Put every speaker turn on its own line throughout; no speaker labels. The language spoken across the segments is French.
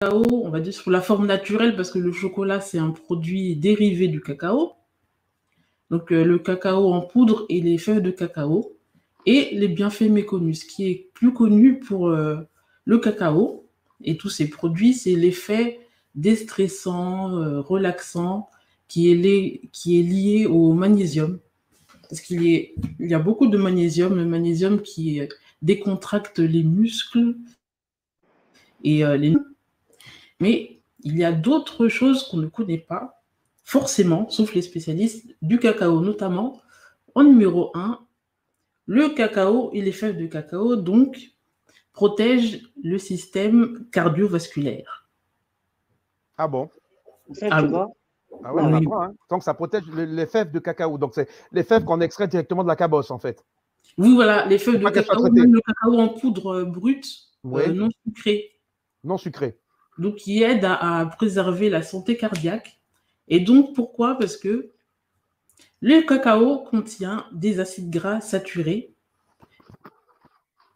cacao, on va dire sous la forme naturelle, parce que le chocolat, c'est un produit dérivé du cacao. Donc, le cacao en poudre et les fèves de cacao. Et les bienfaits méconnus. Ce qui est plus connu pour le cacao et tous ces produits, c'est l'effet déstressant, relaxant, qui est lié au magnésium. Parce il y a beaucoup de magnésium, le magnésium qui décontracte les muscles et les... Mais il y a d'autres choses qu'on ne connaît pas, forcément, sauf les spécialistes, du cacao notamment. En numéro 1, le cacao et les fèves de cacao, donc, protègent le système cardiovasculaire.
Ah bon?
Ah, tu vois.
Ah ouais, on apprend, hein. Donc, ça protège les fèves de cacao. Donc, c'est les fèves qu'on extrait directement de la cabosse, en fait.
Oui, voilà, les fèves de cacao, même le cacao en poudre brute, non sucré.
Non sucré.
Donc, qui aide à préserver la santé cardiaque. Et donc, pourquoi? Parce que le cacao contient des acides gras saturés,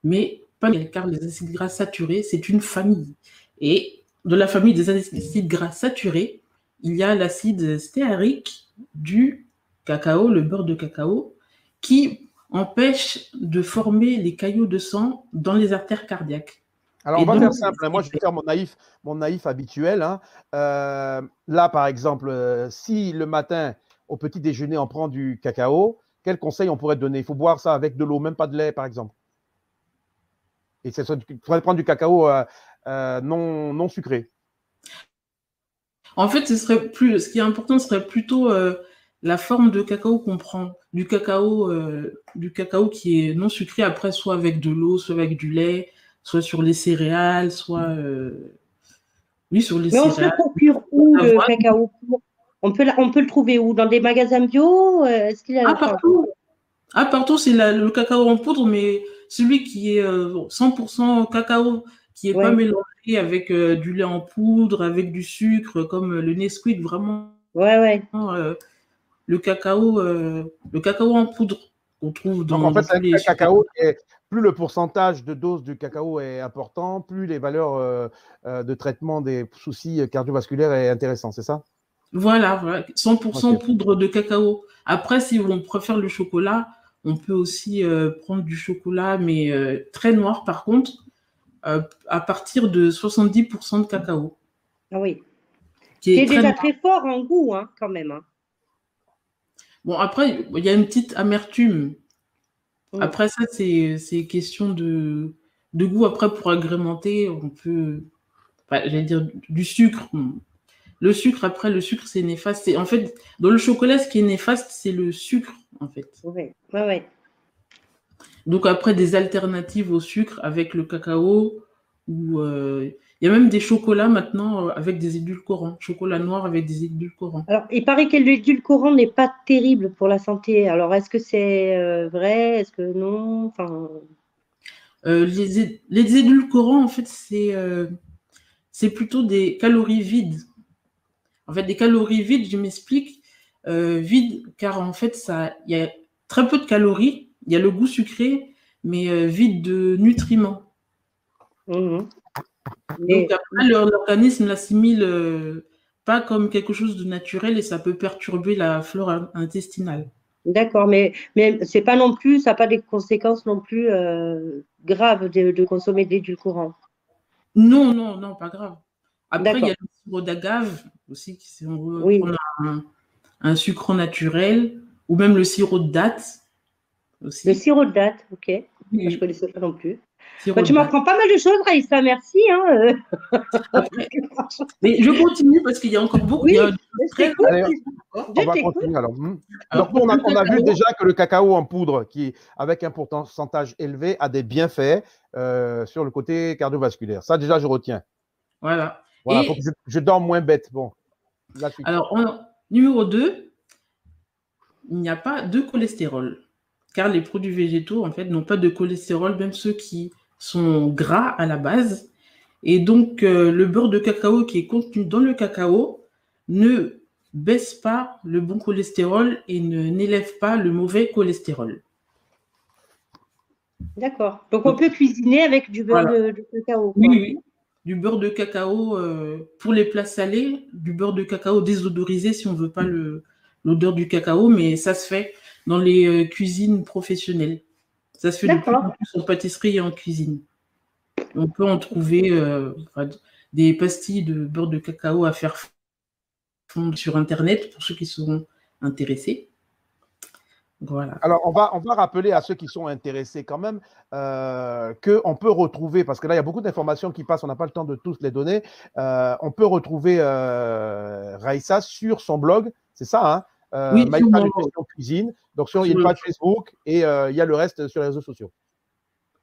mais pas car les acides gras saturés, c'est une famille. Et de la famille des acides gras saturés, il y a l'acide stéarique du cacao, le beurre de cacao, qui empêche de former les caillots de sang dans les artères cardiaques.
Alors, on va faire simple. Moi, je vais faire mon naïf habituel. Hein. Là, par exemple, si le matin, au petit déjeuner, on prend du cacao, quel conseil on pourrait donner? Il faut boire ça avec de l'eau, même pas de lait, par exemple. Et il faudrait prendre du cacao non sucré.
En fait, ce qui est important, ce serait plutôt la forme de cacao qu'on prend. Du cacao qui est non sucré, après, soit avec de l'eau, soit avec du lait, soit sur les céréales, soit... Oui, sur les céréales.
Mais on se le procure où, le cacao? On peut le trouver où? Dans des magasins bio? Est-ce qu'il y a
partout. Ah, partout, c'est le cacao en poudre, mais celui qui est 100% cacao, qui n'est pas mélangé avec du lait en poudre, avec du sucre, comme le Nesquik, vraiment. Le cacao en poudre qu'on trouve dans
tous les cacao. Plus le pourcentage de dose du cacao est important, plus les valeurs de traitement des soucis cardiovasculaires est intéressant, c'est ça?
Voilà, 100% poudre de cacao. Après, si on préfère le chocolat, on peut aussi prendre du chocolat, mais très noir par contre, à partir de 70% de cacao.
Ah oui. Qui est déjà très fort en goût, hein, quand même. Hein.
Bon, après, il y a une petite amertume. Après ça, c'est question de goût. Après, pour agrémenter, on peut, j'allais dire, du sucre. Le sucre, c'est néfaste. En fait, dans le chocolat, ce qui est néfaste, c'est le sucre, en fait.
Oui.
Donc après, des alternatives au sucre avec le cacao, ou il y a même des chocolats maintenant avec des édulcorants. Chocolat noir avec des édulcorants.
Alors, il paraît que l'édulcorant n'est pas terrible pour la santé. Alors, est-ce que c'est vrai? Est-ce que non?
Les édulcorants, en fait, c'est plutôt des calories vides. En fait, des calories vides, je m'explique, vides, car en fait, il y a très peu de calories, il y a le goût sucré, mais vide de nutriments. Donc après, l'organisme l'assimile pas comme quelque chose de naturel et ça peut perturber la flore intestinale.
D'accord, mais c'est pas non plus, ça n'a pas des conséquences non plus graves de consommer de l'édulcorant.
Non, pas grave. Après, il y a le sirop d'agave aussi, si on veut prendre un sucre naturel, ou même le sirop de date aussi.
Le sirop de date, ok. Oui. Moi, je ne connaissais pas non plus. Bah, tu m'apprends pas mal de choses, Raïssa, merci. Hein.
Après, mais je continue parce qu'il y a encore beaucoup.
Oui,
on va continuer alors. Donc, on a vu déjà que le cacao en poudre, qui avec un pourcentage élevé, a des bienfaits sur le côté cardiovasculaire. Ça, déjà, je retiens.
Voilà.
Voilà, faut que je dorme moins bête. Bon.
Alors, numéro 2, il n'y a pas de cholestérol. Car les produits végétaux, en fait, n'ont pas de cholestérol, même ceux qui sont gras à la base. Et donc, le beurre de cacao qui est contenu dans le cacao ne baisse pas le bon cholestérol et n'élève pas le mauvais cholestérol.
D'accord. Donc, on peut cuisiner avec du beurre de cacao. Quoi.
Oui. du beurre de cacao pour les plats salés, du beurre de cacao désodorisé si on ne veut pas l'odeur du cacao, mais ça se fait dans les cuisines professionnelles. Ça se fait de plus en plus en pâtisserie et en cuisine. On peut en trouver des pastilles de beurre de cacao à faire fondre sur Internet pour ceux qui seront intéressés. Voilà.
Alors, on va rappeler à ceux qui sont intéressés quand même qu'on peut retrouver, parce que là, il y a beaucoup d'informations qui passent, on n'a pas le temps de tous les donner. On peut retrouver Raïssa sur son blog, c'est ça, hein,
oui,
My Page Cuisine. Donc, il y a une page Facebook et il y a le reste sur les réseaux sociaux.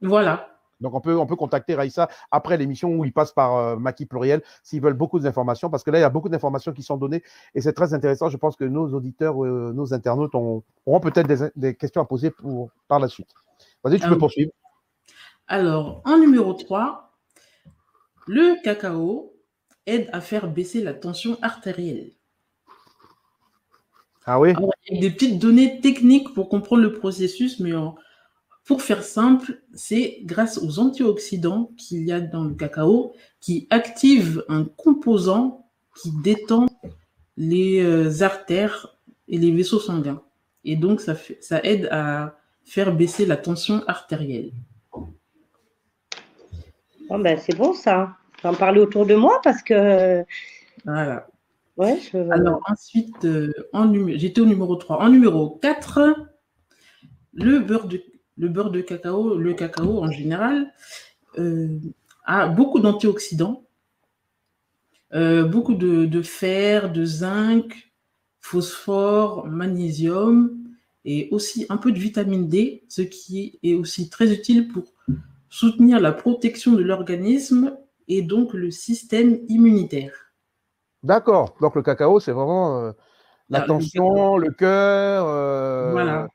Voilà.
Donc, on peut contacter Raïssa après l'émission où il passe par Maki Pluriel s'ils veulent beaucoup d'informations, parce que là, il y a beaucoup d'informations qui sont données et c'est très intéressant. Je pense que nos auditeurs, nos internautes auront peut-être des questions à poser par la suite. Vas-y, tu peux poursuivre.
Alors, en numéro 3, le cacao aide à faire baisser la tension artérielle.
Ah oui?
Alors, il y a des petites données techniques pour comprendre le processus, mais pour faire simple, c'est grâce aux antioxydants qu'il y a dans le cacao qui activent un composant qui détend les artères et les vaisseaux sanguins. Et donc, ça aide à faire baisser la tension artérielle.
Oh ben, c'est bon ça. J'en parlais autour de moi parce que…
Voilà.
Ouais,
Alors ensuite, j'étais au numéro 3. En numéro 4, le beurre de cacao, le cacao en général, a beaucoup d'antioxydants, beaucoup de fer, de zinc, phosphore, magnésium et aussi un peu de vitamine D, ce qui est aussi très utile pour soutenir la protection de l'organisme et donc le système immunitaire.
D'accord. Donc, le cacao, c'est vraiment la tension, le cœur.
Voilà.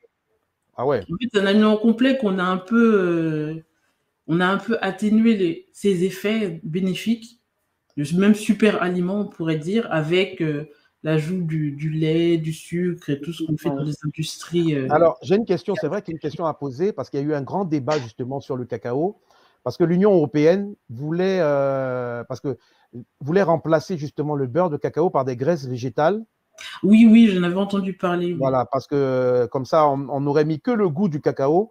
Ah ouais.
En fait, c'est un aliment complet qu'on a un peu, atténué ses effets bénéfiques, même super aliment, on pourrait dire, avec l'ajout du lait, du sucre et tout ce qu'on fait dans les industries.
Alors, j'ai une question, c'est vrai qu'il y a une question à poser parce qu'il y a eu un grand débat justement sur le cacao, parce que l'Union européenne voulait remplacer justement le beurre de cacao par des graisses végétales.
Oui, j'en avais entendu parler. Oui.
Voilà, parce que comme ça, on n'aurait mis que le goût du cacao.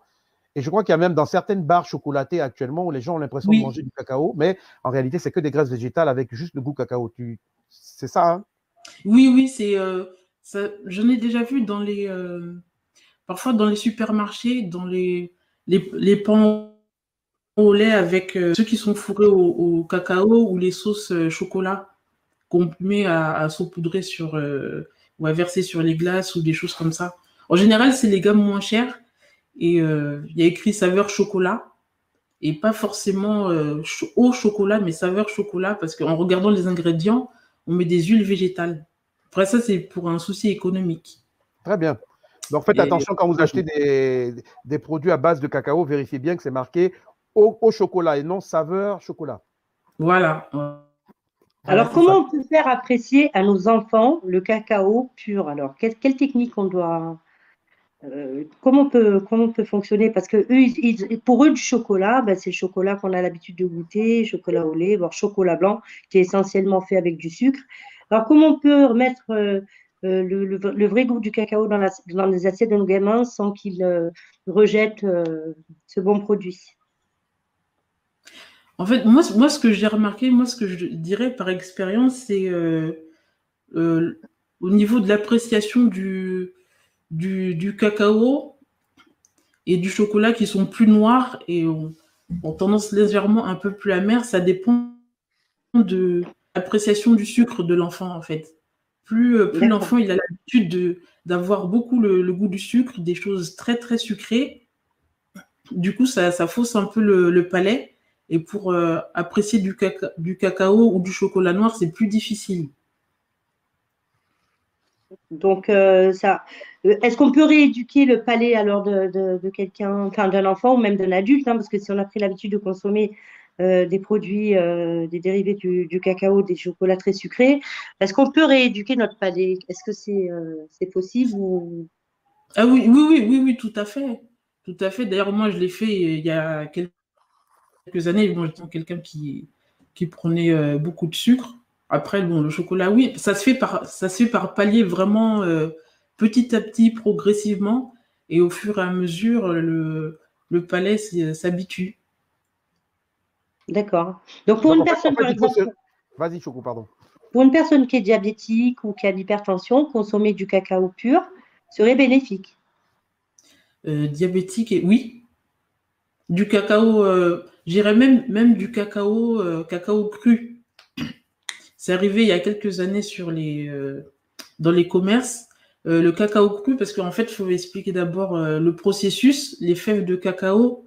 Et je crois qu'il y a même dans certaines barres chocolatées actuellement où les gens ont l'impression de manger du cacao, mais en réalité, c'est que des graisses végétales avec juste le goût cacao. C'est ça, hein?
Oui, c'est ça. J'en ai déjà vu parfois dans les supermarchés, dans les pains au lait avec ceux qui sont fourrés au cacao ou les sauces chocolat qu'on met à saupoudrer ou à verser sur les glaces ou des choses comme ça. En général, c'est les gammes moins chères et il y a écrit saveur chocolat et pas forcément au chocolat, mais saveur chocolat parce qu'en regardant les ingrédients, on met des huiles végétales. Après ça, c'est pour un souci économique.
Très bien. Donc faites attention quand vous achetez des produits à base de cacao, vérifiez bien que c'est marqué au chocolat et non saveur chocolat.
Voilà.
Alors, comment on peut faire apprécier à nos enfants le cacao pur? Alors, quelle technique on doit… comment on peut fonctionner? Parce que pour eux, du chocolat, ben, c'est le chocolat qu'on a l'habitude de goûter, chocolat au lait, voire chocolat blanc, qui est essentiellement fait avec du sucre. Alors, comment on peut remettre le vrai goût du cacao dans les assiettes de nos gamins sans qu'ils rejettent ce bon produit?
En fait, moi, ce que j'ai remarqué, ce que je dirais par expérience, c'est au niveau de l'appréciation du cacao et du chocolat qui sont plus noirs et ont tendance légèrement un peu plus amère, ça dépend de l'appréciation du sucre de l'enfant, en fait. Plus l'enfant il a l'habitude d'avoir beaucoup le goût du sucre, des choses très, très sucrées, du coup, ça fausse un peu le palais. Et pour apprécier du cacao ou du chocolat noir, c'est plus difficile.
Donc, est-ce qu'on peut rééduquer le palais alors de quelqu'un, enfin d'un enfant ou même d'un adulte, hein, parce que si on a pris l'habitude de consommer des produits, des dérivés du cacao, des chocolats très sucrés, est-ce qu'on peut rééduquer notre palais? Est-ce que c'est possible ou…
Ah oui, tout à fait. Tout à fait. D'ailleurs, moi, je l'ai fait il y a quelques années. Moi, j'étais quelqu'un qui qui prenaient beaucoup de sucre. Après, bon, le chocolat, oui, ça se fait par palier vraiment petit à petit, progressivement, et au fur et à mesure, le palais s'habitue.
D'accord. Donc, pour une personne, par exemple,
vas-y, Choco, pardon.
Pour une personne qui est diabétique ou qui a l'hypertension, consommer du cacao pur serait bénéfique.
Diabétique, oui. Du cacao, j'irais même du cacao cru. C'est arrivé il y a quelques années dans les commerces. Le cacao cru, parce qu'en fait, il faut expliquer d'abord le processus. Les fèves de cacao,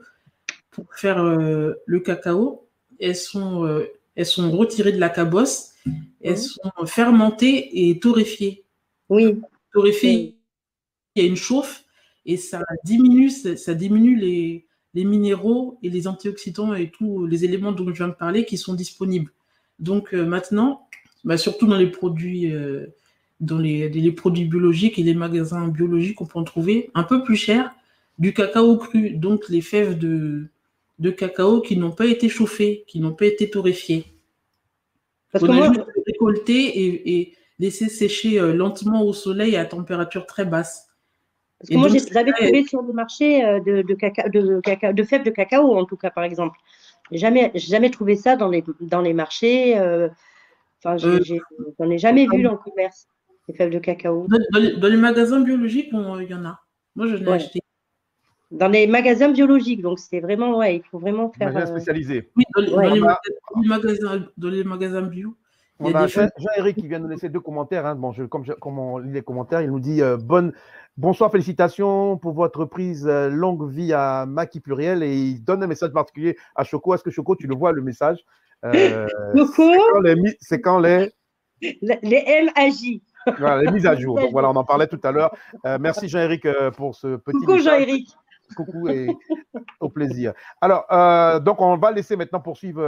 pour faire le cacao, elles sont retirées de la cabosse, elles sont fermentées et torréfiées.
Oui.
Torréfiées, il y a une chauffe et ça diminue les minéraux et les antioxydants et tous les éléments dont je viens de parler qui sont disponibles. Donc maintenant, surtout dans les produits les produits biologiques et les magasins biologiques, on peut en trouver un peu plus cher du cacao cru, donc les fèves de cacao qui n'ont pas été chauffées, qui n'ont pas été torréfiées. Parce qu'on a juste récolté et laissé sécher lentement au soleil à température très basse.
Parce que moi, j'avais trouvé sur le marché de fèves de cacao, en tout cas, par exemple. Jamais trouvé ça dans les marchés. J'en ai jamais vu dans le commerce, les fèves de cacao.
Dans les magasins biologiques, il y en a. Moi, je l'ai acheté.
Dans les magasins biologiques, donc c'est vraiment, il faut vraiment faire.
Magasin spécialisé.
Oui, dans les magasins bio.
On a Jean-Éric qui vient nous laisser 2 commentaires. Hein. Bon, comme on lit les commentaires, il nous dit bonsoir, félicitations pour votre prise, longue vie à Maki Pluriel, et il donne un message particulier à Choco. Est-ce que Choco, tu le vois le message? C'est quand les
MAJ.
Voilà, les mises à jour. Donc voilà, on en parlait tout à l'heure. Merci Jean-Éric pour ce petit
Coucou
message.
Jean-Éric.
Coucou et au plaisir. Alors, donc on va laisser maintenant poursuivre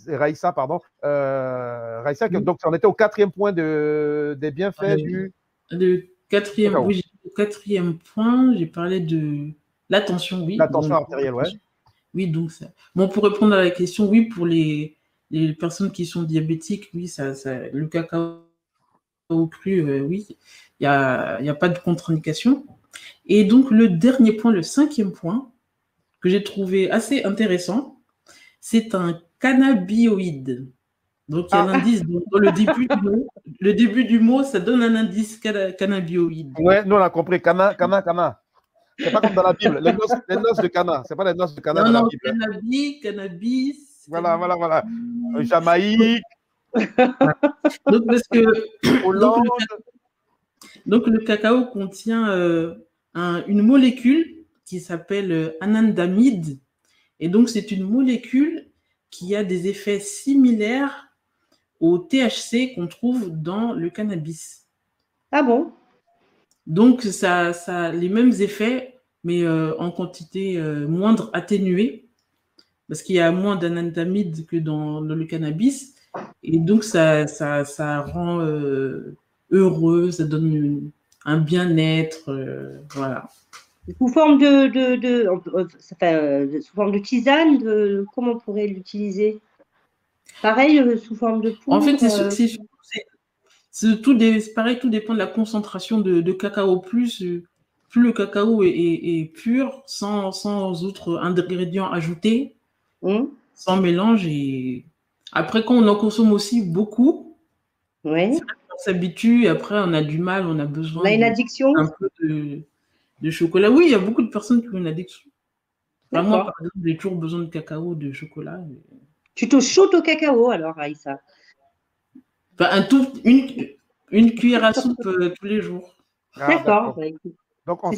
Raïssa, pardon. Raïssa, donc on était au 4e point des bienfaits du...
Le 4e point, j'ai parlé de l'attention, oui.
L'attention artérielle, ouais.
Oui, donc ça. Bon, pour répondre à la question, oui, pour les personnes qui sont diabétiques, oui, le cacao cru, oui, il n'y a pas de contre-indication. Et donc, le dernier point, le 5e point, que j'ai trouvé assez intéressant, c'est un cannabinoïde. Donc, il y a l'indice dans le début du mot, ça donne un indice cannabinoïde.
Ouais, nous, on a compris. Cana. C'est pas comme dans la Bible. Les noces de Cana. C'est pas les noces de Cana dans la Bible.
Cannabis.
Voilà. Jamaïque.
Donc, parce que donc, le cacao contient une molécule qui s'appelle anandamide. Et donc, c'est une molécule qui a des effets similaires au THC qu'on trouve dans le cannabis.
Ah bon? Donc,
ça a les mêmes effets, mais en quantité moindre, atténuée, parce qu'il y a moins d'anandamide que dans le cannabis. Et donc, ça rend heureux, ça donne un bien-être, voilà.
Sous forme sous forme de tisane, comment on pourrait l'utiliser? Pareil, sous forme de poudre.
En fait, pareil, tout dépend de la concentration de cacao. Plus le cacao est pur, sans autres ingrédients ajoutés, sans mélange. Et après, quand on en consomme aussi beaucoup, on s'habitue, après on a du mal, on a besoin
une addiction.
Un peu de chocolat. Oui, il y a beaucoup de personnes qui ont une addiction. Enfin, moi, par exemple, j'ai toujours besoin de cacao, de chocolat.
Tu te shootes au cacao alors, Raïssa?
Enfin, une cuillère à soupe tous les jours.
D'accord.
Donc,